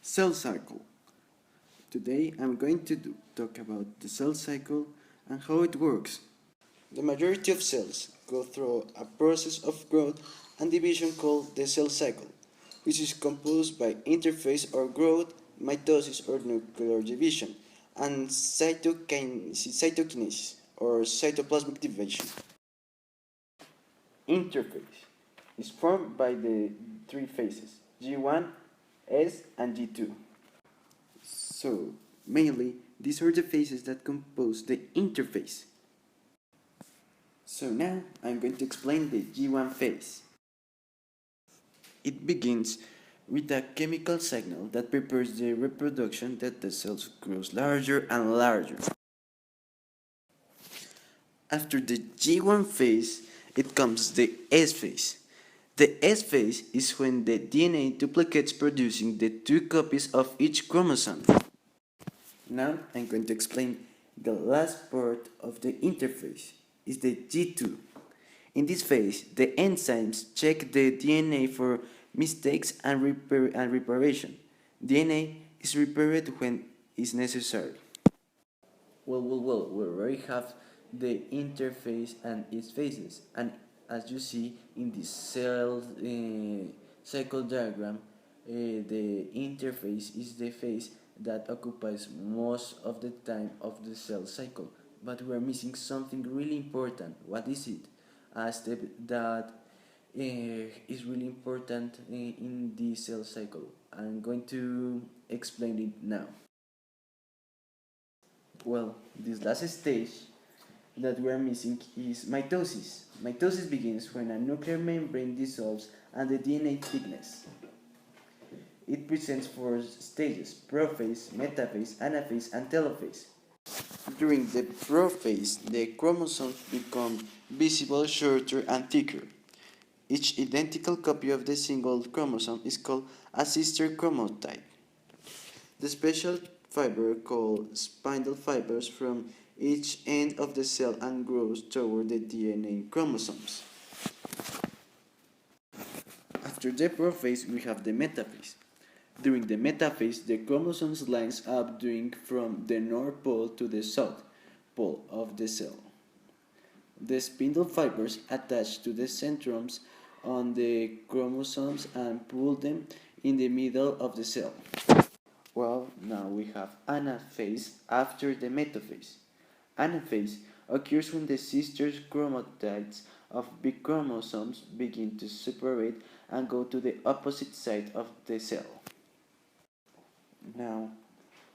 Cell cycle. Today I'm going to talk about the cell cycle and how it works. The majority of cells go through a process of growth and division called the cell cycle, which is composed by interphase or growth, mitosis or nuclear division, and cytokinesis or cytoplasmic division. Interphase is formed by the three phases G1, S, and G2. So, mainly, these are the phases that compose the interphase. So now, I'm going to explain the G1 phase. It begins with a chemical signal that prepares the reproduction that the cells grows larger and larger. After the G1 phase, it comes the S phase. The S phase is when the DNA duplicates producing the two copies of each chromosome. Now I'm going to explain the last part of the interphase, is the G2. In this phase, the enzymes check the DNA for mistakes and reparation. DNA is repaired when is necessary. We already have the interphase and its phases, and as you see in the cell cycle diagram, the interphase is the phase that occupies most of the time of the cell cycle, but we are missing something really important. What is it? A step that is really important in the cell cycle. I'm going to explain it now. Well, this last stage that we are missing is mitosis. Mitosis begins when a nuclear membrane dissolves and the DNA thickness. It presents four stages: prophase, metaphase, anaphase, and telophase. During the prophase, the chromosomes become visible, shorter, and thicker. Each identical copy of the single chromosome is called a sister chromatide. The special fiber called spindle fibers from each end of the cell and grows toward the DNA chromosomes. After the prophase, we have the metaphase. During the metaphase, the chromosomes lines up doing from the north pole to the south pole of the cell. The spindle fibers attach to the centromes on the chromosomes and pull them in the middle of the cell. Well, now we have anaphase after the metaphase. Anaphase occurs when the sister chromatides of big chromosomes begin to separate and go to the opposite side of the cell. Now,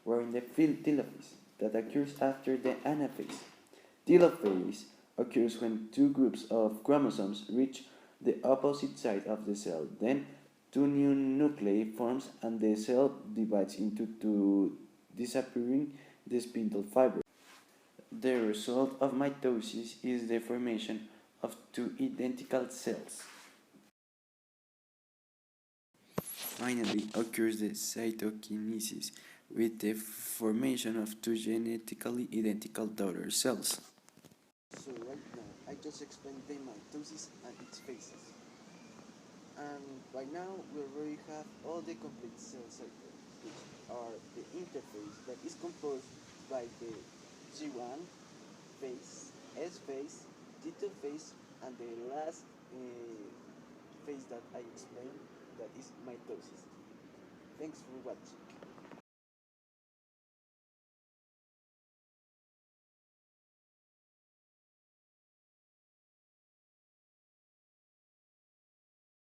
we're in the telophase that occurs after the anaphase. Telophase occurs when two groups of chromosomes reach the opposite side of the cell. Then, two new nuclei forms and the cell divides into two, disappearing the spindle fiber. The result of mitosis is the formation of two identical cells. Finally occurs the cytokinesis with the formation of two genetically identical daughter cells. So right now I just explained the mitosis and its phases. And by now we already have all the complete cell cycle, which are the interphase that is composed by the G1 phase, S phase, G2 phase, and the last phase that I explained, that is mitosis. Thanks for watching.